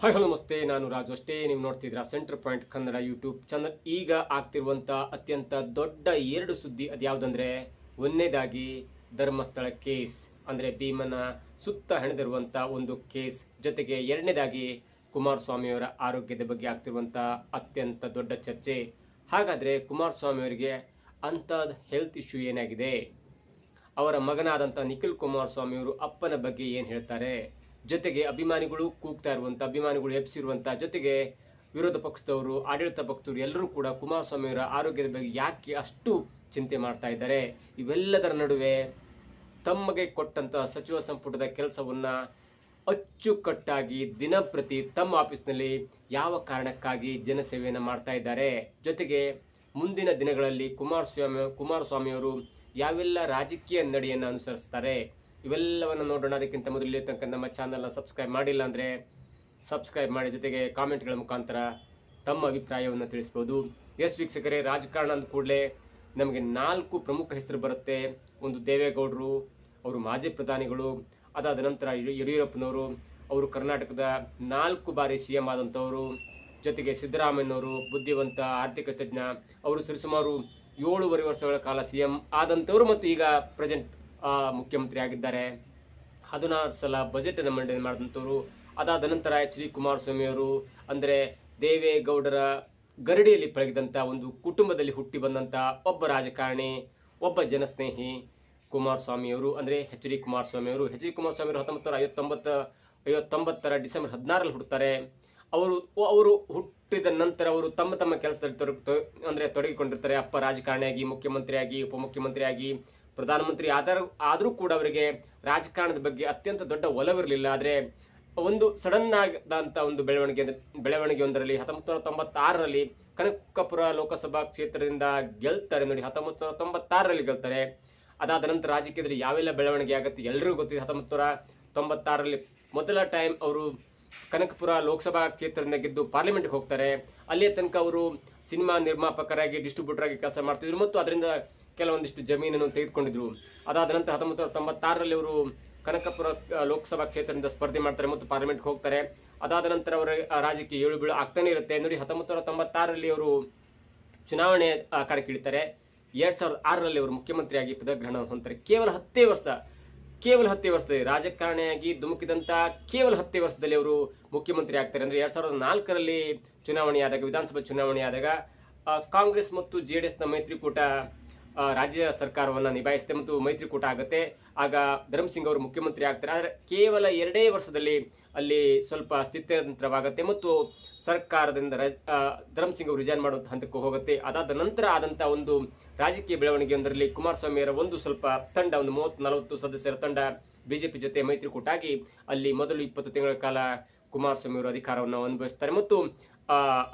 Hello ನಮಸ್ತೆ, ನಾನು ರಾಜು. ಅಷ್ಟೇ ನೀವು ನೋಡ್ತಿದ್ದೀರಾ centre point Kannada YouTube channel. ಈಗ ಆಗ್ತಿರುವಂಥ ಅತ್ಯಂತ ದೊಡ್ಡ ಎರಡು ಸುದ್ದಿ ಅದ್ಯಾವುದಂದ್ರೆ, ಒಂದನೇದಾಗಿ ಧರ್ಮಸ್ಥಳ ಕೇಸ್, ಅಂದರೆ ಭೀಮನ ಸುತ್ತ ಹೆಣೆದಿರುವಂಥ ಒಂದು ಕೇಸ್, ಜೊತೆಗೆ ಎರಡನೇದಾಗಿ ಕುಮಾರಸ್ವಾಮಿಯವರ ಆರೋಗ್ಯದ ಬಗ್ಗೆ ಆಗ್ತಿರುವಂಥ ಅತ್ಯಂತ ದೊಡ್ಡ ಚರ್ಚೆ. ಹಾಗಾದರೆ ಕುಮಾರಸ್ವಾಮಿಯವರಿಗೆ ಅಂಥದ್ದು ಹೆಲ್ತ್ ಇಶ್ಯೂ ಏನಾಗಿದೆ, ಅವರ ಮಗನಾದಂಥ ನಿಖಿಲ್ ಕುಮಾರಸ್ವಾಮಿಯವರು ಅಪ್ಪನ ಬಗ್ಗೆ ಏನು ಹೇಳ್ತಾರೆ, ಜೊತೆಗೆ ಅಭಿಮಾನಿಗಳು ಕೂಗ್ತಾ ಇರುವಂಥ, ಅಭಿಮಾನಿಗಳು ಎಬ್ಸಿರುವಂಥ, ಜೊತೆಗೆ ವಿರೋಧ ಪಕ್ಷದವರು, ಆಡಳಿತ ಪಕ್ಷದವರು ಎಲ್ಲರೂ ಕೂಡ ಕುಮಾರಸ್ವಾಮಿಯವರ ಆರೋಗ್ಯದ ಬಗ್ಗೆ ಯಾಕೆ ಅಷ್ಟು ಚಿಂತೆ ಮಾಡ್ತಾ ಇದ್ದಾರೆ. ಇವೆಲ್ಲದರ ನಡುವೆ ತಮಗೆ ಕೊಟ್ಟಂಥ ಸಚಿವ ಸಂಪುಟದ ಕೆಲಸವನ್ನು ಅಚ್ಚುಕಟ್ಟಾಗಿ ದಿನಂಪ್ರತಿ ತಮ್ಮ ಆಫೀಸ್ನಲ್ಲಿ ಯಾವ ಕಾರಣಕ್ಕಾಗಿ ಜನಸೇವೆಯನ್ನು ಮಾಡ್ತಾ ಇದ್ದಾರೆ, ಜೊತೆಗೆ ಮುಂದಿನ ದಿನಗಳಲ್ಲಿ ಕುಮಾರಸ್ವಾಮಿಯವರು ಯಾವೆಲ್ಲ ರಾಜಕೀಯ ನಡೆಯನ್ನು ಅನುಸರಿಸ್ತಾರೆ, ಇವೆಲ್ಲವನ್ನು ನೋಡೋಣ. ಅದಕ್ಕಿಂತ ಮೊದಲು ಇಲ್ಲಿ ತನಕ ನಮ್ಮ ಚಾನಲ್ನ ಸಬ್ಸ್ಕ್ರೈಬ್ ಮಾಡಿಲ್ಲ ಅಂದರೆ ಸಬ್ಸ್ಕ್ರೈಬ್ ಮಾಡಿ, ಜೊತೆಗೆ ಕಾಮೆಂಟ್ಗಳ ಮುಖಾಂತರ ತಮ್ಮ ಅಭಿಪ್ರಾಯವನ್ನು ತಿಳಿಸ್ಬೋದು. ಎಸ್ ವೀಕ್ಷಕರೇ, ರಾಜಕಾರಣ ಅಂದ ಕೂಡಲೇ ನಮಗೆ 4 ಪ್ರಮುಖ ಹೆಸರು ಬರುತ್ತೆ. ಒಂದು ದೇವೇಗೌಡರು, ಅವರು ಮಾಜಿ ಪ್ರಧಾನಿಗಳು. ಅದಾದ ನಂತರ ಯಡಿಯೂರಪ್ಪನವರು, ಅವರು ಕರ್ನಾಟಕದ 4 ಬಾರಿ CM ಆದಂಥವರು. ಜೊತೆಗೆ ಸಿದ್ದರಾಮಯ್ಯನವರು, ಬುದ್ಧಿವಂತ ಆರ್ಥಿಕ ತಜ್ಞ, ಅವರು ಸರಿಸುಮಾರು 7.5 ವರ್ಷಗಳ ಕಾಲ CM ಆದಂಥವರು ಮತ್ತು ಈಗ ಪ್ರೆಸೆಂಟ್ ಮುಖ್ಯಮಂತ್ರಿ ಆಗಿದ್ದಾರೆ. 16 ಸಲ ಬಜೆಟನ್ನು ಮಂಡನೆ ಮಾಡಿದಂಥವರು. ಅದಾದ ನಂತರ HD ಕುಮಾರಸ್ವಾಮಿಯವರು, ಅಂದರೆ ದೇವೇಗೌಡರ ಗರಡಿಯಲ್ಲಿ ಪಳಗಿದಂಥ ಒಂದು ಕುಟುಂಬದಲ್ಲಿ ಹುಟ್ಟಿ ಬಂದಂಥ ಒಬ್ಬ ರಾಜಕಾರಣಿ, ಒಬ್ಬ ಜನಸ್ನೇಹಿ ಕುಮಾರಸ್ವಾಮಿಯವರು, ಅಂದರೆ HD ಕುಮಾರಸ್ವಾಮಿಯವರು. HD ಕುಮಾರಸ್ವಾಮಿಯವರು 1959 ಡಿಸೆಂಬರ್ 16ರಲ್ಲಿ ಹುಟ್ಟುತ್ತಾರೆ. ಅವರು ಹುಟ್ಟಿದ ನಂತರ ಅವರು ತಮ್ಮ ಕೆಲಸದಲ್ಲಿ ತೊಡಗಿಕೊಂಡಿರ್ತಾರೆ. ಅಪ್ಪ ರಾಜಕಾರಣಿಯಾಗಿ, ಮುಖ್ಯಮಂತ್ರಿಯಾಗಿ, ಉಪಮುಖ್ಯಮಂತ್ರಿಯಾಗಿ, ಪ್ರಧಾನಮಂತ್ರಿ ಆದರೂ ಕೂಡ ಅವರಿಗೆ ರಾಜಕಾರಣದ ಬಗ್ಗೆ ಅತ್ಯಂತ ದೊಡ್ಡ ಒಲವಿರಲಿಲ್ಲ. ಆದರೆ ಒಂದು ಸಡನ್ ಆದಂಥ ಒಂದು ಬೆಳವಣಿಗೆಯೊಂದರಲ್ಲಿ 1996ರಲ್ಲಿ ಕನಕಪುರ ಲೋಕಸಭಾ ಕ್ಷೇತ್ರದಿಂದ ಗೆಲ್ತಾರೆ. ನೋಡಿ, 1996ರಲ್ಲಿ ಗೆಲ್ತಾರೆ. ಅದಾದ ನಂತರ ರಾಜಕೀಯದಲ್ಲಿ ಯಾವೆಲ್ಲ ಬೆಳವಣಿಗೆ ಆಗುತ್ತೆ ಎಲ್ಲರಿಗೂ ಗೊತ್ತಿದೆ. 1996ರಲ್ಲಿ ಮೊದಲ ಟೈಮ್ ಅವರು ಕನಕಪುರ ಲೋಕಸಭಾ ಕ್ಷೇತ್ರದಿಂದ ಗೆದ್ದು ಪಾರ್ಲಿಮೆಂಟ್ಗೆ ಹೋಗ್ತಾರೆ. ಅಲ್ಲಿಯ ತನಕ ಅವರು ಸಿನಿಮಾ ನಿರ್ಮಾಪಕರಾಗಿ, ಡಿಸ್ಟ್ರಿಬ್ಯೂಟರ್ ಆಗಿ ಕೆಲಸ ಮಾಡ್ತಿದ್ರು ಮತ್ತು ಅದರಿಂದ ಕೆಲವೊಂದಿಷ್ಟು ಜಮೀನನ್ನು ತೆಗೆದುಕೊಂಡಿದ್ರು. ಅದಾದ ನಂತರ 1996ರಲ್ಲಿ ಅವರು ಕನಕಪುರ ಲೋಕಸಭಾ ಕ್ಷೇತ್ರದಿಂದ ಸ್ಪರ್ಧೆ ಮಾಡ್ತಾರೆ ಮತ್ತು ಪಾರ್ಲಿಮೆಂಟ್ಗೆ ಹೋಗ್ತಾರೆ. ಅದಾದ ನಂತರ ಅವರ ರಾಜಕೀಯ ಏಳು ಬೀಳು ಆಗ್ತಾನೆ ಇರುತ್ತೆ. ನೋಡಿ, 1996ರಲ್ಲಿ ಅವರು ಚುನಾವಣೆ ಕಣಕ್ಕಿಳಿತಾರೆ. 2006ರಲ್ಲಿ ಅವರು ಮುಖ್ಯಮಂತ್ರಿಯಾಗಿ ಪದಗ್ರಹಣ ಹೊಂದ್ತಾರೆ. ಕೇವಲ 10 ವರ್ಷದಲ್ಲಿ ರಾಜಕಾರಣಿಯಾಗಿ ಧುಮುಕಿದಂಥ ಕೇವಲ 10 ವರ್ಷದಲ್ಲಿ ಅವರು ಮುಖ್ಯಮಂತ್ರಿ ಆಗ್ತಾರೆ. ಅಂದರೆ 2004ರಲ್ಲಿ ಚುನಾವಣೆಯಾದಾಗ, ವಿಧಾನಸಭಾ ಚುನಾವಣೆಯಾದಾಗ ಕಾಂಗ್ರೆಸ್ ಮತ್ತು JDSನ ಮೈತ್ರಿಕೂಟ ರಾಜ್ಯ ಸರ್ಕಾರವನ್ನು ನಿಭಾಯಿಸುತ್ತೆ ಮತ್ತು ಮೈತ್ರಿಕೂಟ ಆಗುತ್ತೆ. ಆಗ ಧರ್ಮಸಿಂಗ್ ಅವರು ಮುಖ್ಯಮಂತ್ರಿ ಆಗ್ತಾರೆ. ಆದರೆ ಕೇವಲ 2 ವರ್ಷದಲ್ಲಿ ಅಲ್ಲಿ ಸ್ವಲ್ಪ ಸ್ಥಿತ್ಯಂತರವಾಗುತ್ತೆ ಮತ್ತು ಸರ್ಕಾರದಿಂದ ಧರ್ಮಸಿಂಗ್ ಅವರು ರಿಸೈನ್ ಮಾಡುವಂಥ ಹಂತಕ್ಕೆ ಹೋಗುತ್ತೆ. ಅದಾದ ನಂತರ ಆದಂಥ ಒಂದು ರಾಜಕೀಯ ಬೆಳವಣಿಗೆಯೊಂದರಲ್ಲಿ ಕುಮಾರಸ್ವಾಮಿಯವರ ಒಂದು ಸ್ವಲ್ಪ ತಂಡ, ಒಂದು 30-40 ಸದಸ್ಯರ ತಂಡ BJP ಜೊತೆ ಮೈತ್ರಿಕೂಟ ಆಗಿ ಅಲ್ಲಿ ಮೊದಲು 20 ತಿಂಗಳ ಕಾಲ ಕುಮಾರಸ್ವಾಮಿಯವರು ಅಧಿಕಾರವನ್ನು ಅನುಭವಿಸ್ತಾರೆ ಮತ್ತು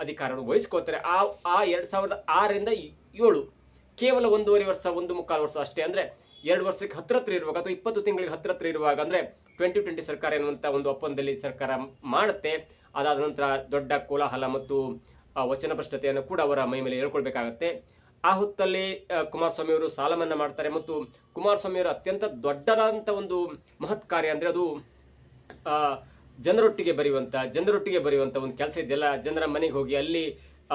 ಅಧಿಕಾರವನ್ನು ವಹಿಸ್ಕೋತಾರೆ. ಆ 2006ರಿಂದ 7 ಕೇವಲ 1.5 ವರ್ಷ, 1.25 ವರ್ಷ ಅಷ್ಟೇ. ಅಂದರೆ 2 ವರ್ಷಕ್ಕೆ ಹತ್ತಿರ ಇರುವಾಗ ಅಥವಾ 20 ತಿಂಗಳಿಗೆ ಹತ್ತಿರ ಇರುವಾಗ, ಅಂದರೆ 2020 ಸರ್ಕಾರ ಎನ್ನುವಂಥ ಒಂದು ಒಪ್ಪಂದದಲ್ಲಿ ಸರ್ಕಾರ ಮಾಡುತ್ತೆ. ಅದಾದ ನಂತರ ದೊಡ್ಡ ಕೋಲಾಹಲ ಮತ್ತು ವಚನಭ್ರಷ್ಟತೆಯನ್ನು ಕೂಡ ಅವರ ಮೈ ಮೇಲೆ ಹೇಳ್ಕೊಳ್ಬೇಕಾಗತ್ತೆ. ಆ ಹೊತ್ತಲ್ಲಿ ಕುಮಾರಸ್ವಾಮಿಯವರು ಸಾಲ ಮನ್ನಾ ಮಾಡ್ತಾರೆ ಮತ್ತು ಕುಮಾರಸ್ವಾಮಿಯವರು ಅತ್ಯಂತ ದೊಡ್ಡದಾದಂಥ ಒಂದು ಮಹತ್ ಕಾರ್ಯ ಅಂದರೆ ಅದು ಜನರೊಟ್ಟಿಗೆ ಬರೆಯುವಂಥ ಒಂದು ಕೆಲಸ ಇದೆಯಲ್ಲ. ಜನರ ಮನೆಗೆ ಹೋಗಿ ಅಲ್ಲಿ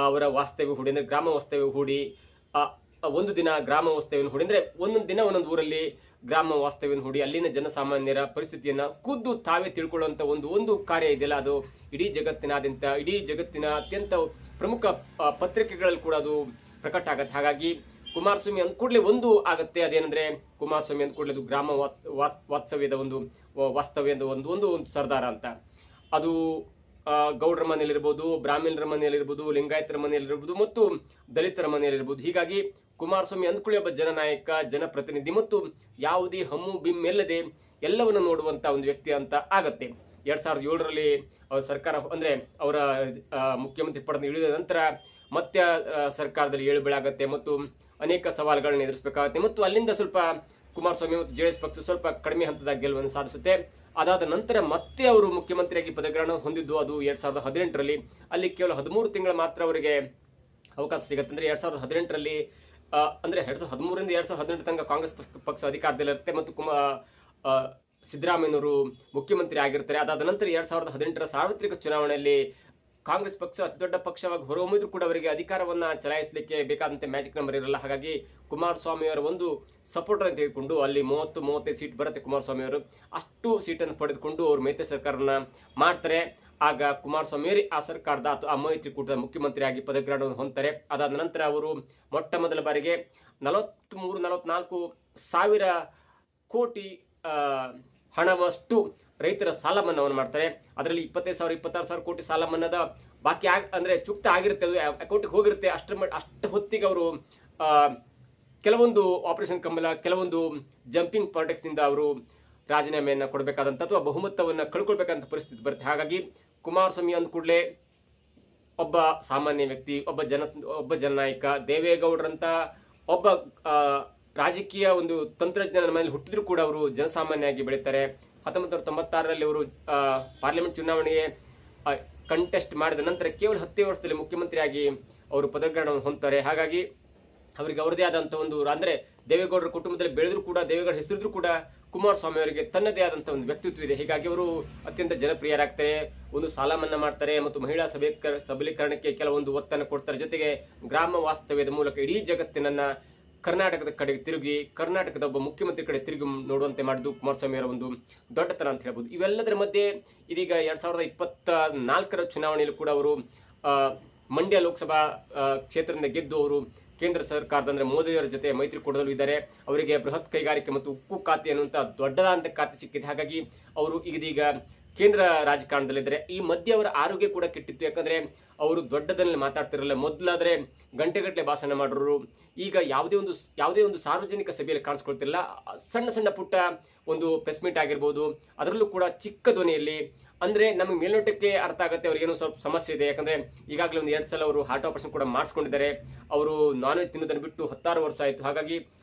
ಅವರ ವಾಸ್ತವ್ಯ ಹೂಡಿ, ಅಂದರೆ ಗ್ರಾಮ ವಾಸ್ತವ್ಯ ಹೂಡಿ, ಒಂದು ದಿನ ಗ್ರಾಮ ವಾಸ್ತವ್ಯವನ್ನು ಹೂಡಿ, ಅಂದರೆ ಒಂದೊಂದು ದಿನ ಒಂದೊಂದು ಊರಲ್ಲಿ ಗ್ರಾಮ ವಾಸ್ತವ್ಯವನ್ನು ಹೂಡಿ ಅಲ್ಲಿನ ಜನಸಾಮಾನ್ಯರ ಪರಿಸ್ಥಿತಿಯನ್ನು ಖುದ್ದು ತಾವೇ ತಿಳ್ಕೊಳ್ಳುವಂಥ ಒಂದು ಕಾರ್ಯ ಇದೆಯಲ್ಲ, ಅದು ಇಡೀ ಜಗತ್ತಿನ ಅತ್ಯಂತ ಪ್ರಮುಖ ಪತ್ರಿಕೆಗಳಲ್ಲಿ ಕೂಡ ಅದು ಪ್ರಕಟ ಆಗತ್ತೆ. ಹಾಗಾಗಿ ಕುಮಾರಸ್ವಾಮಿ ಅಂದ್ಕೂಡಲೇ ಒಂದು ಆಗುತ್ತೆ, ಅದೇನೆಂದರೆ ಕುಮಾರಸ್ವಾಮಿ ಅಂದ್ಕೂಡಲೇ ಅದು ಗ್ರಾಮ ವಾಸ್ತವ್ಯದ ಒಂದು ಸರ್ದಾರ ಅಂತ. ಅದು ಗೌಡರ ಮನೆಯಲ್ಲಿರ್ಬೋದು, ಬ್ರಾಹ್ಮಣರ ಮನೆಯಲ್ಲಿರ್ಬೋದು, ಲಿಂಗಾಯತರ ಮನೆಯಲ್ಲಿರ್ಬೋದು ಮತ್ತು ದಲಿತರ ಮನೆಯಲ್ಲಿರ್ಬೋದು. ಹೀಗಾಗಿ ಕುಮಾರಸ್ವಾಮಿ ಅಂದ್ಕೊಳ್ಳಿ ಒಬ್ಬ ಜನನಾಯಕ, ಜನಪ್ರತಿನಿಧಿ ಮತ್ತು ಯಾವುದೇ ಹಮ್ಮು ಬಿಮ್ಮೆಲ್ಲದೆ ಎಲ್ಲವನ್ನು ನೋಡುವಂಥ ಒಂದು ವ್ಯಕ್ತಿ ಅಂತ ಆಗತ್ತೆ. 2007ರಲ್ಲಿ ಅವ್ರ ಸರ್ಕಾರ, ಅಂದರೆ ಅವರ ಮುಖ್ಯಮಂತ್ರಿ ಪಡೆದು ಇಳಿದ ನಂತರ ಮತ್ತೆ ಸರ್ಕಾರದಲ್ಲಿ ಏಳುಬೀಳಾಗತ್ತೆ ಮತ್ತು ಅನೇಕ ಸವಾಲುಗಳನ್ನು ಎದುರಿಸಬೇಕಾಗುತ್ತೆ ಮತ್ತು ಅಲ್ಲಿಂದ ಸ್ವಲ್ಪ ಕುಮಾರಸ್ವಾಮಿ ಮತ್ತು JDS ಪಕ್ಷ ಸ್ವಲ್ಪ ಕಡಿಮೆ ಹಂತದ ಗೆಲುವನ್ನು ಸಾಧಿಸುತ್ತೆ. ಅದಾದ ನಂತರ ಮತ್ತೆ ಅವರು ಮುಖ್ಯಮಂತ್ರಿಯಾಗಿ ಪದಗ್ರಹಣ ಹೊಂದಿದ್ದು ಅದು 2018ರಲ್ಲಿ. ಅಲ್ಲಿ ಕೇವಲ 13 ತಿಂಗಳು ಮಾತ್ರ ಅವರಿಗೆ ಅವಕಾಶ ಸಿಗುತ್ತೆ. ಅಂದರೆ 2018ರಲ್ಲಿ, ಅಂದರೆ 2013ರಿಂದ 2018 ತನಕ ಕಾಂಗ್ರೆಸ್ ಪಕ್ಷ ಅಧಿಕಾರದಲ್ಲಿರುತ್ತೆ ಮತ್ತು ಸಿದ್ದರಾಮಯ್ಯನವರು ಮುಖ್ಯಮಂತ್ರಿ ಆಗಿರ್ತಾರೆ. ಅದಾದ ನಂತರ 2018ರ ಸಾರ್ವತ್ರಿಕ ಚುನಾವಣೆಯಲ್ಲಿ ಕಾಂಗ್ರೆಸ್ ಪಕ್ಷ ಅತಿ ದೊಡ್ಡ ಪಕ್ಷವಾಗಿ ಹೊರಹೊಮ್ಮಿದ್ರು ಕೂಡ ಅವರಿಗೆ ಅಧಿಕಾರವನ್ನ ಚಲಾಯಿಸಲಿಕ್ಕೆ ಬೇಕಾದಂತೆ ಮ್ಯಾಜಿಕ್ ನಂಬರ್ ಇರಲ್ಲ. ಹಾಗಾಗಿ ಕುಮಾರಸ್ವಾಮಿ ಅವರ ಒಂದು ಸಪೋರ್ಟ್ ಅನ್ನು ತೆಗೆದುಕೊಂಡು ಅಲ್ಲಿ 30-35 ಸೀಟ್ ಬರುತ್ತೆ ಕುಮಾರಸ್ವಾಮಿ ಅವರು. ಅಷ್ಟು ಸೀಟನ್ನು ಪಡೆದುಕೊಂಡು ಅವರು ಮೈತ್ರಿ ಸರ್ಕಾರವನ್ನ ಮಾಡ್ತಾರೆ. ಆಗ ಕುಮಾರಸ್ವಾಮಿ ಅವರೇ ಆ ಸರ್ಕಾರದ ಅಥವಾ ಆ ಮೈತ್ರಿಕೂಟದ ಮುಖ್ಯಮಂತ್ರಿಯಾಗಿ ಪದಗ್ರಹಣವನ್ನು ಹೊಂದ್ತಾರೆ. ಅದಾದ ನಂತರ ಅವರು ಮೊಟ್ಟ ಮೊದಲ ಬಾರಿಗೆ 43-44 ಸಾವಿರ ಕೋಟಿ ಹಣವಷ್ಟು ರೈತರ ಸಾಲ ಮನ್ನಾವನ್ನು ಮಾಡ್ತಾರೆ. ಅದರಲ್ಲಿ 25,000-26,000 ಕೋಟಿ ಸಾಲ ಮನ್ನಾದ ಬಾಕಿ ಅಂದ್ರೆ ಚುಕ್ತ ಆಗಿರುತ್ತೆ, ಅದು ಅಕೌಂಟಿಗೆ ಹೋಗಿರುತ್ತೆ. ಅಷ್ಟು ಹೊತ್ತಿಗೆ ಅವರು ಕೆಲವೊಂದು ಆಪರೇಷನ್ ಕಮಲ, ಕೆಲವೊಂದು ಜಂಪಿಂಗ್ ಪಾಲಿಟಿಕ್ಸ್ನಿಂದ ಅವರು ರಾಜೀನಾಮೆಯನ್ನು ಕೊಡಬೇಕಾದಂಥ ಅಥವಾ ಬಹುಮತವನ್ನು ಕಳ್ಕೊಳ್ಬೇಕಂತ ಪರಿಸ್ಥಿತಿ ಬರುತ್ತೆ. ಹಾಗಾಗಿ ಕುಮಾರಸ್ವಾಮಿ ಅಂದ ಕೂಡಲೇ ಒಬ್ಬ ಸಾಮಾನ್ಯ ವ್ಯಕ್ತಿ, ಒಬ್ಬ ಜನನಾಯಕ, ದೇವೇಗೌಡರಂತ ಒಬ್ಬ ರಾಜಕೀಯ ಒಂದು ತಂತ್ರಜ್ಞಾನದ ಮನೆಯಲ್ಲಿ ಹುಟ್ಟಿದ್ರು ಕೂಡ ಅವರು ಜನಸಾಮಾನ್ಯವಾಗಿ ಬೆಳೀತಾರೆ. 1996ರಲ್ಲಿ ಅವರು ಪಾರ್ಲಿಮೆಂಟ್ ಚುನಾವಣೆಗೆ ಕಂಟೆಸ್ಟ್ ಮಾಡಿದ ನಂತರ ಕೇವಲ 10 ವರ್ಷದಲ್ಲಿ ಮುಖ್ಯಮಂತ್ರಿಯಾಗಿ ಅವರು ಪದಗ್ರಹಣವನ್ನು ಹೊಂದ್ತಾರೆ. ಹಾಗಾಗಿ ಅವರಿಗೆ ಅವರದೇ ಆದಂಥ ಒಂದು ಅಂದ್ರೆ ದೇವೇಗೌಡರ ಕುಟುಂಬದಲ್ಲಿ ಬೆಳೆದ್ರು ಕೂಡ, ದೇವೇಗೌಡ ಹೆಸರಿದ್ರು ಕೂಡ ಕುಮಾರಸ್ವಾಮಿ ಅವರಿಗೆ ತನ್ನದೇ ಆದಂಥ ಒಂದು ವ್ಯಕ್ತಿತ್ವ ಇದೆ. ಹೀಗಾಗಿ ಅವರು ಅತ್ಯಂತ ಜನಪ್ರಿಯರಾಗ್ತಾರೆ. ಒಂದು ಸಾಲ ಮನ್ನಾ ಮಾಡ್ತಾರೆ ಮತ್ತು ಮಹಿಳಾ ಸಬಲೀಕರಣಕ್ಕೆ ಕೆಲವೊಂದು ಒತ್ತನ್ನು ಕೊಡ್ತಾರೆ. ಜೊತೆಗೆ ಗ್ರಾಮ ವಾಸ್ತವ್ಯದ ಮೂಲಕ ಇಡೀ ಜಗತ್ತಿನನ್ನ ಕರ್ನಾಟಕದ ಕಡೆಗೆ ತಿರುಗಿ, ಕರ್ನಾಟಕದ ಒಬ್ಬ ಮುಖ್ಯಮಂತ್ರಿ ಕಡೆ ತಿರುಗಿ ನೋಡುವಂತೆ ಮಾಡಿದ್ದು ಕುಮಾರಸ್ವಾಮಿ ಅವರ ಒಂದು ದೊಡ್ಡತನ ಅಂತ ಹೇಳ್ಬೋದು. ಇವೆಲ್ಲದರ ಮಧ್ಯೆ ಇದೀಗ 2024ರ ಚುನಾವಣೆಯಲ್ಲಿ ಕೂಡ ಅವರು ಮಂಡ್ಯ ಲೋಕಸಭಾ ಕ್ಷೇತ್ರದಿಂದ ಗೆದ್ದು ಅವರು ಕೇಂದ್ರ ಸರ್ಕಾರದ ಅಂದ್ರೆ ಮೋದಿಯವರ ಜೊತೆ ಮೈತ್ರಿಕೂಟದಲ್ಲೂ ಇದ್ದಾರೆ. ಅವರಿಗೆ ಬೃಹತ್ ಕೈಗಾರಿಕೆ ಮತ್ತು ಉಕ್ಕು ಖಾತೆ ಅನ್ನುವಂಥ ದೊಡ್ಡದಾದಂಥ ಖಾತೆ ಸಿಕ್ಕಿದೆ. ಹಾಗಾಗಿ ಅವರು ಇದೀಗ ಕೇಂದ್ರ ರಾಜಕಾರಣದಲ್ಲಿದ್ದಾರೆ. ಈ ಮಧ್ಯೆ ಅವರ ಆರೋಗ್ಯ ಕೂಡ ಕೆಟ್ಟಿತ್ತು. ಯಾಕಂದ್ರೆ ಅವರು ದೊಡ್ಡದಲ್ಲಿ ಮಾತಾಡ್ತಿರಲ್ಲ. ಮೊದಲಾದ್ರೆ ಗಂಟೆಗಟ್ಟಲೆ ಭಾಷಣ ಮಾಡೋರು. ಈಗ ಯಾವುದೇ ಒಂದು ಸಾರ್ವಜನಿಕ ಸಭೆಯಲ್ಲಿ ಕಾಣಿಸ್ಕೊಳ್ತಿರಲ್ಲ. ಸಣ್ಣ ಸಣ್ಣ ಪುಟ್ಟ ಒಂದು ಪ್ರೆಸ್ ಮೀಟ್ ಆಗಿರ್ಬೋದು, ಅದರಲ್ಲೂ ಕೂಡ ಚಿಕ್ಕ ಧ್ವನಿಯಲ್ಲಿ. ಅಂದ್ರೆ ನಮಗೆ ಮೇಲ್ನೋಟಕ್ಕೆ ಅರ್ಥ ಆಗುತ್ತೆ ಅವ್ರಿಗೆ ಏನೋ ಸ್ವಲ್ಪ ಸಮಸ್ಯೆ ಇದೆ. ಯಾಕಂದ್ರೆ ಈಗಾಗಲೇ ಒಂದು 2 ಸಲ ಅವರು ಹಾರ್ಟ್ ಆಪರೇಷನ್ ಕೂಡ ಮಾಡಿಸ್ಕೊಂಡಿದ್ದಾರೆ. ಅವರು ನಾನ್ ವೆಜ್ ತಿನ್ನೋದನ್ನು ಬಿಟ್ಟು 16 ವರ್ಷ ಆಯಿತು. ಹಾಗಾಗಿ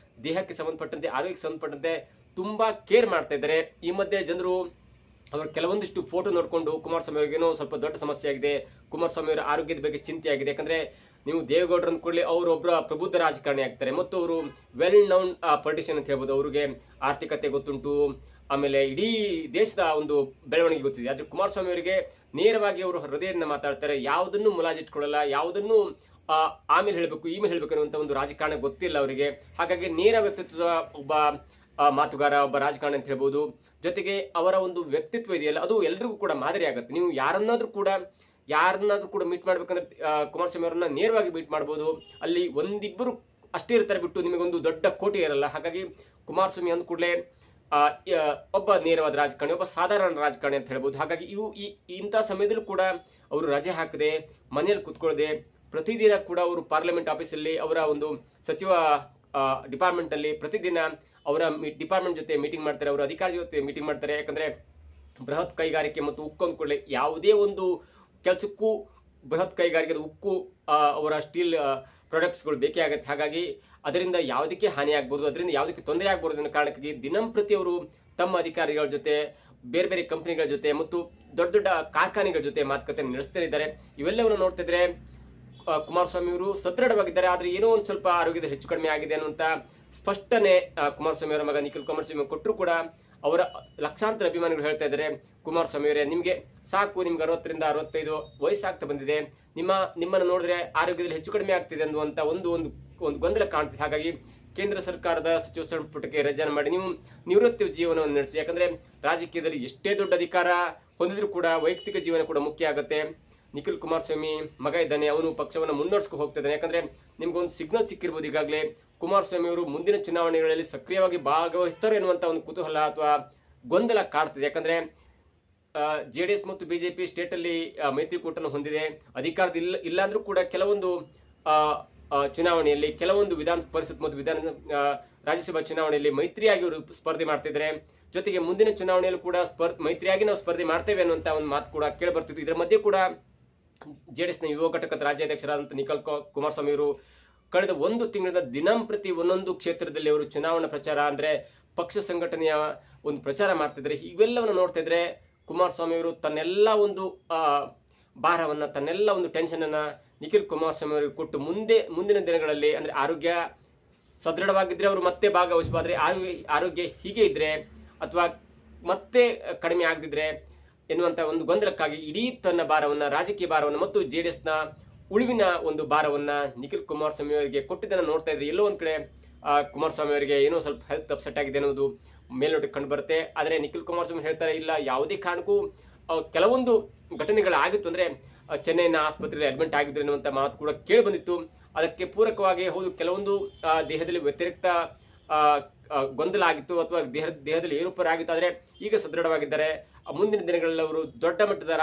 ದೇಹಕ್ಕೆ ಸಂಬಂಧಪಟ್ಟಂತೆ, ಆರೋಗ್ಯಕ್ಕೆ ಸಂಬಂಧಪಟ್ಟಂತೆ ತುಂಬಾ ಕೇರ್ ಮಾಡ್ತಾ ಇದ್ದಾರೆ. ಈ ಮಧ್ಯೆ ಜನರು ಅವರು ಕೆಲವೊಂದಿಷ್ಟು ಫೋಟೋ ನೋಡಿಕೊಂಡು ಕುಮಾರಸ್ವಾಮಿ ಅವರಿಗೇನೋ ಸ್ವಲ್ಪ ದೊಡ್ಡ ಸಮಸ್ಯೆ ಆಗಿದೆ, ಕುಮಾರಸ್ವಾಮಿ ಅವರ ಆರೋಗ್ಯದ ಬಗ್ಗೆ ಚಿಂತೆ ಆಗಿದೆ. ಯಾಕಂದ್ರೆ ನೀವು ದೇವೇಗೌಡರ ಅಂದ್ಕೊಳ್ಳಿ, ಅವರೊಬ್ಬರ ಪ್ರಬುದ್ಧ ರಾಜಕಾರಣಿ ಆಗ್ತಾರೆ ಮತ್ತು ಅವರು ವೆಲ್ ನೌನ್ ಪೊಲಿಟಿಷಿಯನ್ ಅಂತ ಹೇಳ್ಬೋದು. ಅವರಿಗೆ ಆರ್ಥಿಕತೆ ಗೊತ್ತುಂಟು, ಆಮೇಲೆ ಇಡೀ ದೇಶದ ಒಂದು ಬೆಳವಣಿಗೆ ಗೊತ್ತಿದೆ. ಆದ್ರೆ ಕುಮಾರಸ್ವಾಮಿ ಅವರಿಗೆ ನೇರವಾಗಿ ಅವರು ಹೃದಯದಿಂದ ಮಾತಾಡ್ತಾರೆ. ಯಾವುದನ್ನು ಮುಲಾಜಿಟ್ಕೊಳ್ಳಲ್ಲ, ಯಾವುದನ್ನು ಆಮೇಲೆ ಹೇಳಬೇಕು ಈಮೇಲೆ ಹೇಳಬೇಕು ಅನ್ನುವಂಥ ಒಂದು ರಾಜಕಾರಣ ಗೊತ್ತಿಲ್ಲ ಅವರಿಗೆ. ಹಾಗಾಗಿ ನೇರ ವ್ಯಕ್ತಿತ್ವದ ಒಬ್ಬ ಮಾತುಗಾರ, ಒಬ್ಬ ರಾಜಕಾರಣಿ ಅಂತ ಹೇಳ್ಬೋದು. ಜೊತೆಗೆ ಅವರ ಒಂದು ವ್ಯಕ್ತಿತ್ವ ಇದೆಯಲ್ಲ, ಅದು ಎಲ್ರಿಗೂ ಕೂಡ ಮಾದರಿ ಆಗುತ್ತೆ. ನೀವು ಯಾರನ್ನಾದ್ರೂ ಕೂಡ ಮೀಟ್ ಮಾಡ್ಬೇಕಂದ್ರೆ ಕುಮಾರಸ್ವಾಮಿ ಅವರನ್ನ ನೇರವಾಗಿ ಮೀಟ್ ಮಾಡ್ಬೋದು. ಅಲ್ಲಿ ಒಂದಿಬ್ಬರು ಅಷ್ಟೇ ಇರ್ತಾರೆ ಬಿಟ್ಟು ನಿಮಗೊಂದು ದೊಡ್ಡ ಕೋಟೆ ಇರಲ್ಲ. ಹಾಗಾಗಿ ಕುಮಾರಸ್ವಾಮಿ ಅಂದ ಕೂಡಲೇ ಒಬ್ಬ ನೇರವಾದ ರಾಜಕಾರಣಿ, ಒಬ್ಬ ಸಾಧಾರಣ ರಾಜಕಾರಣಿ ಅಂತ ಹೇಳ್ಬೋದು. ಹಾಗಾಗಿ ಇಂಥ ಸಮಯದಲ್ಲೂ ಕೂಡ ಅವರು ರಜೆ ಹಾಕದೆ, ಮನೆಯಲ್ಲಿ ಕೂತ್ಕೊಳ್ಳದೆ, ಪ್ರತಿದಿನ ಕೂಡ ಅವರು ಪಾರ್ಲಿಮೆಂಟ್ ಆಫೀಸಲ್ಲಿ ಅವರ ಒಂದು ಸಚಿವ ಡಿಪಾರ್ಟ್ಮೆಂಟ್ ಅಲ್ಲಿ ಪ್ರತಿದಿನ ಅವರ ಡಿಪಾರ್ಟ್ಮೆಂಟ್ ಜೊತೆ ಮೀಟಿಂಗ್ ಮಾಡ್ತಾರೆ, ಅವರ ಅಧಿಕಾರಿ ಜೊತೆ ಮೀಟಿಂಗ್ ಮಾಡ್ತಾರೆ. ಯಾಕಂದ್ರೆ ಬೃಹತ್ ಕೈಗಾರಿಕೆ ಮತ್ತು ಉಕ್ಕು ಅಂದ್ಕೊಳ್ಳಿ, ಯಾವುದೇ ಒಂದು ಕೆಲಸಕ್ಕೂ ಬೃಹತ್ ಕೈಗಾರಿಕೆದ ಉಕ್ಕು, ಅವರ ಸ್ಟೀಲ್ ಪ್ರಾಡಕ್ಟ್ಸ್ಗಳು ಬೇಕೇ ಆಗುತ್ತೆ. ಹಾಗಾಗಿ ಅದರಿಂದ ಯಾವುದಕ್ಕೆ ಹಾನಿ ಆಗ್ಬೋದು, ಅದರಿಂದ ಯಾವುದಕ್ಕೆ ತೊಂದರೆ ಆಗ್ಬೋದು ಅನ್ನೋ ಕಾರಣಕ್ಕಾಗಿ ದಿನಂಪ್ರತಿ ಅವರು ತಮ್ಮ ಅಧಿಕಾರಿಗಳ ಜೊತೆ, ಬೇರೆ ಬೇರೆ ಕಂಪನಿಗಳ ಜೊತೆ ಮತ್ತು ದೊಡ್ಡ ದೊಡ್ಡ ಕಾರ್ಖಾನೆಗಳ ಜೊತೆ ಮಾತುಕತೆ ನಡೆಸ್ತಾ ಇದ್ದಾರೆ. ಇವೆಲ್ಲವನ್ನು ನೋಡ್ತಿದ್ರೆ ಕುಮಾರಸ್ವಾಮಿ ಅವರು ಸದೃಢವಾಗಿದ್ದಾರೆ. ಆದ್ರೆ ಏನೋ ಒಂದು ಸ್ವಲ್ಪ ಆರೋಗ್ಯದ ಹೆಚ್ಚು ಕಡಿಮೆ ಆಗಿದೆ ಅನ್ನುವಂತ ಸ್ಪಷ್ಟನೆ ಕುಮಾರಸ್ವಾಮಿ ಅವರ ಮಗ ನಿಖಿಲ್ ಕುಮಾರಸ್ವಾಮಿ ಕೊಟ್ಟರು ಕೂಡ ಅವರ ಲಕ್ಷಾಂತರ ಅಭಿಮಾನಿಗಳು ಹೇಳ್ತಾ ಇದ್ದಾರೆ, ಕುಮಾರಸ್ವಾಮಿ ಅವರೇ ನಿಮಗೆ ಸಾಕು, ನಿಮ್ಗೆ 60ರಿಂದ 65 ವಯಸ್ಸಾಗ್ತಾ ಬಂದಿದೆ, ನಿಮ್ಮನ್ನು ನೋಡಿದ್ರೆ ಆರೋಗ್ಯದಲ್ಲಿ ಹೆಚ್ಚು ಕಡಿಮೆ ಆಗ್ತಿದೆ ಅನ್ನುವಂಥ ಒಂದು ಗೊಂದಲ ಕಾಣ್ತಿದೆ. ಹಾಗಾಗಿ ಕೇಂದ್ರ ಸರ್ಕಾರದ ಸಚಿವ ಸಂಪುಟಕ್ಕೆ ರಜೆಯನ್ನು ಮಾಡಿ ನೀವು ನಿವೃತ್ತಿ ಜೀವನವನ್ನು ನಡೆಸಿ. ಯಾಕಂದ್ರೆ ರಾಜಕೀಯದಲ್ಲಿ ಎಷ್ಟೇ ದೊಡ್ಡ ಅಧಿಕಾರ ಹೊಂದಿದ್ರು ಕೂಡ ವೈಯಕ್ತಿಕ ಜೀವನ ಕೂಡ ಮುಖ್ಯ ಆಗುತ್ತೆ. ನಿಖಿಲ್ ಕುಮಾರಸ್ವಾಮಿ ಮಗ ಇದ್ದಾನೆ, ಅವನು ಪಕ್ಷವನ್ನು ಮುನ್ನಡೆಸ್ಕೊ ಹೋಗ್ತಿದ್ದಾನೆ. ಯಾಕಂದ್ರೆ ನಿಮ್ಗೊಂದು ಸಿಗ್ನಲ್ ಸಿಕ್ಕಿರ್ಬೋದು ಈಗಾಗಲೇ, ಕುಮಾರಸ್ವಾಮಿ ಅವರು ಮುಂದಿನ ಚುನಾವಣೆಗಳಲ್ಲಿ ಸಕ್ರಿಯವಾಗಿ ಭಾಗವಹಿಸ್ತಾರೆ ಎನ್ನುವಂತ ಒಂದು ಕುತೂಹಲ ಅಥವಾ ಗೊಂದಲ ಕಾಡ್ತಿದೆ. ಯಾಕಂದ್ರೆ JDS ಮತ್ತು ಬಿಜೆಪಿ ಸ್ಟೇಟ್ ಅಲ್ಲಿ ಮೈತ್ರಿಕೂಟನ್ನು ಹೊಂದಿದೆ. ಅಧಿಕಾರದ ಇಲ್ಲ ಅಂದ್ರೂ ಕೂಡ ಕೆಲವೊಂದು ಚುನಾವಣೆಯಲ್ಲಿ, ಕೆಲವೊಂದು ವಿಧಾನ ಪರಿಷತ್ ಮತ್ತು ರಾಜ್ಯಸಭಾ ಚುನಾವಣೆಯಲ್ಲಿ ಮೈತ್ರಿಯಾಗಿ ಅವರು ಸ್ಪರ್ಧೆ ಮಾಡ್ತಿದ್ದಾರೆ. ಜೊತೆಗೆ ಮುಂದಿನ ಚುನಾವಣೆಯಲ್ಲೂ ಕೂಡ ಮೈತ್ರಿಯಾಗಿ ನಾವು ಸ್ಪರ್ಧೆ ಮಾಡ್ತೇವೆ ಅನ್ನುವಂತ ಒಂದು ಮಾತು ಕೂಡ ಕೇಳಿ ಬರ್ತಿತ್ತು. ಇದರ ಮಧ್ಯೆ ಕೂಡ JDSನ ಯುವ ಘಟಕದ ರಾಜ್ಯಾಧ್ಯಕ್ಷರಾದಂಥ ನಿಖಿಲ್ ಕುಮಾರಸ್ವಾಮಿ ಅವರು ಕಳೆದ 1 ತಿಂಗಳಿಂದ ದಿನಂಪ್ರತಿ ಒಂದೊಂದು ಕ್ಷೇತ್ರದಲ್ಲಿ ಅವರು ಚುನಾವಣಾ ಪ್ರಚಾರ ಅಂದ್ರೆ ಪಕ್ಷ ಸಂಘಟನೆಯ ಒಂದು ಪ್ರಚಾರ ಮಾಡ್ತಿದ್ದಾರೆ. ಇವೆಲ್ಲವನ್ನು ನೋಡ್ತಾ ಇದ್ರೆ ಕುಮಾರಸ್ವಾಮಿ ಅವರು ತನ್ನೆಲ್ಲ ಒಂದು ಭಾರವನ್ನ, ತನ್ನೆಲ್ಲ ಒಂದು ಟೆನ್ಷನ್ ಅನ್ನ ನಿಖಿಲ್ ಕುಮಾರಸ್ವಾಮಿ ಅವರಿಗೆ ಕೊಟ್ಟು ಮುಂದಿನ ದಿನಗಳಲ್ಲಿ ಅಂದ್ರೆ ಆರೋಗ್ಯ ಸದೃಢವಾಗಿದ್ರೆ ಅವರು ಮತ್ತೆ ಭಾಗವಹಿಸಬಾದ್ರೆ, ಆರೋಗ್ಯ ಹೀಗೆ ಇದ್ರೆ ಅಥವಾ ಮತ್ತೆ ಕಡಿಮೆ ಆಗದಿದ್ರೆ ಎನ್ನುವಂಥ ಒಂದು ಗೊಂದಲಕ್ಕಾಗಿ ಇಡೀ ತನ್ನ ಭಾರವನ್ನು, ರಾಜಕೀಯ ಭಾರವನ್ನು ಮತ್ತು JDSನ ಉಳಿವಿನ ಒಂದು ಭಾರವನ್ನು ನಿಖಿಲ್ ಕುಮಾರಸ್ವಾಮಿ ಅವರಿಗೆ ಕೊಟ್ಟಿದ್ದನ್ನು ನೋಡ್ತಾ ಇದ್ರೆ ಎಲ್ಲೋ ಒಂದು ಕಡೆ ಕುಮಾರಸ್ವಾಮಿ ಅವರಿಗೆ ಏನೋ ಸ್ವಲ್ಪ ಹೆಲ್ತ್ ಅಪ್ಸೆಟ್ ಆಗಿದೆ ಅನ್ನೋದು ಮೇಲ್ನೋಟಕ್ಕೆ ಕಂಡು ಬರುತ್ತೆ. ಆದರೆ ನಿಖಿಲ್ ಕುಮಾರಸ್ವಾಮಿ ಹೇಳ್ತಾರೆ, ಇಲ್ಲ ಯಾವುದೇ ಕಾರಣಕ್ಕೂ ಕೆಲವೊಂದು ಘಟನೆಗಳಾಗಿತ್ತು ಅಂದರೆ ಚೆನ್ನೈನ ಆಸ್ಪತ್ರೆಯಲ್ಲಿ ಅಡ್ಮಿಟ್ ಆಗಿದ್ರು ಎನ್ನುವಂಥ ಮಾತು ಕೂಡ ಕೇಳಿ ಬಂದಿತ್ತು. ಅದಕ್ಕೆ ಪೂರಕವಾಗಿ ಹೌದು, ಕೆಲವೊಂದು ದೇಹದಲ್ಲಿ ವ್ಯತಿರಿಕ್ತ ಗೊಂದಲ ಆಗಿತ್ತು ಅಥವಾ ದೇಹದಲ್ಲಿ ಏರುಪೇರಾಗಿತ್ತು. ಆದರೆ ಈಗ ಸದೃಢವಾಗಿದ್ದಾರೆ. ಮುಂದಿನ ದಿನಗಳಲ್ಲಿ ಅವರು ದೊಡ್ಡ ಮಟ್ಟದ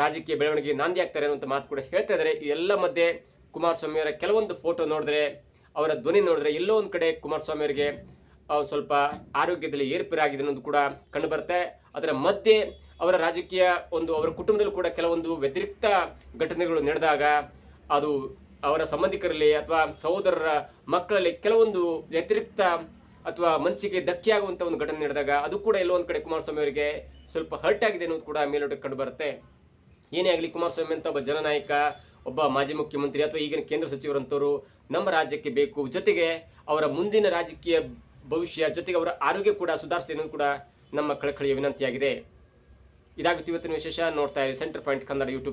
ರಾಜಕೀಯ ಬೆಳವಣಿಗೆ ನಾಂದಿ ಆಗ್ತಾರೆ ಅನ್ನುವಂಥ ಮಾತು ಕೂಡ ಹೇಳ್ತಾ ಇದ್ದಾರೆ. ಈ ಎಲ್ಲ ಮಧ್ಯೆ ಕುಮಾರಸ್ವಾಮಿ ಅವರ ಕೆಲವೊಂದು ಫೋಟೋ ನೋಡಿದ್ರೆ, ಅವರ ಧ್ವನಿ ನೋಡಿದ್ರೆ ಎಲ್ಲೋ ಒಂದು ಕಡೆ ಕುಮಾರಸ್ವಾಮಿ ಅವರಿಗೆ ಸ್ವಲ್ಪ ಆರೋಗ್ಯದಲ್ಲಿ ಏರುಪೇರಾಗಿದೆ ಅನ್ನೋದು ಕೂಡ ಕಂಡು ಬರುತ್ತೆ. ಅದರ ಮಧ್ಯೆ ಅವರ ರಾಜಕೀಯ ಅವರ ಕುಟುಂಬದಲ್ಲೂ ಕೂಡ ಕೆಲವೊಂದು ವ್ಯತಿರಿಕ್ತ ಘಟನೆಗಳು ನಡೆದಾಗ ಅದು ಅವರ ಸಂಬಂಧಿಕರಲ್ಲಿ ಅಥವಾ ಸಹೋದರರ ಮಕ್ಕಳಲ್ಲಿ ಕೆಲವೊಂದು ವ್ಯತಿರಿಕ್ತ ಅಥವಾ ಮನಸ್ಸಿಗೆ ಧಕ್ಕೆಯಾಗುವಂಥ ಒಂದು ಘಟನೆ ನಡೆದಾಗ ಅದು ಕೂಡ ಎಲ್ಲೋ ಒಂದು ಕಡೆ ಕುಮಾರಸ್ವಾಮಿ ಅವರಿಗೆ ಸ್ವಲ್ಪ ಹರ್ಟ್ ಆಗಿದೆ ಅನ್ನೋದು ಕೂಡ ಮೇಲ್ನೋಟಕ್ಕೆ ಕಂಡು ಬರುತ್ತೆ. ಏನೇ ಆಗಲಿ, ಕುಮಾರಸ್ವಾಮಿ ಅಂತ ಒಬ್ಬ ಜನನಾಯಕ, ಒಬ್ಬ ಮಾಜಿ ಮುಖ್ಯಮಂತ್ರಿ ಅಥವಾ ಈಗಿನ ಕೇಂದ್ರ ಸಚಿವರಂತವರು ನಮ್ಮ ರಾಜ್ಯಕ್ಕೆ ಬೇಕು. ಜೊತೆಗೆ ಅವರ ಮುಂದಿನ ರಾಜಕೀಯ ಭವಿಷ್ಯ, ಜೊತೆಗೆ ಅವರ ಆರೋಗ್ಯ ಕೂಡ ಸುಧಾರಿಸಲಿ ಅನ್ನೋದು ಕೂಡ ನಮ್ಮ ಕಳಕಳಿಯ ವಿನಂತಿಯಾಗಿದೆ. ಇದಾಗುತ್ತೆ ಇವತ್ತಿನ ವಿಶೇಷ. ನೋಡ್ತಾ ಇರಿ ಸೆಂಟರ್ ಪಾಯಿಂಟ್ ಕನ್ನಡ ಯೂಟ್ಯೂಬ್.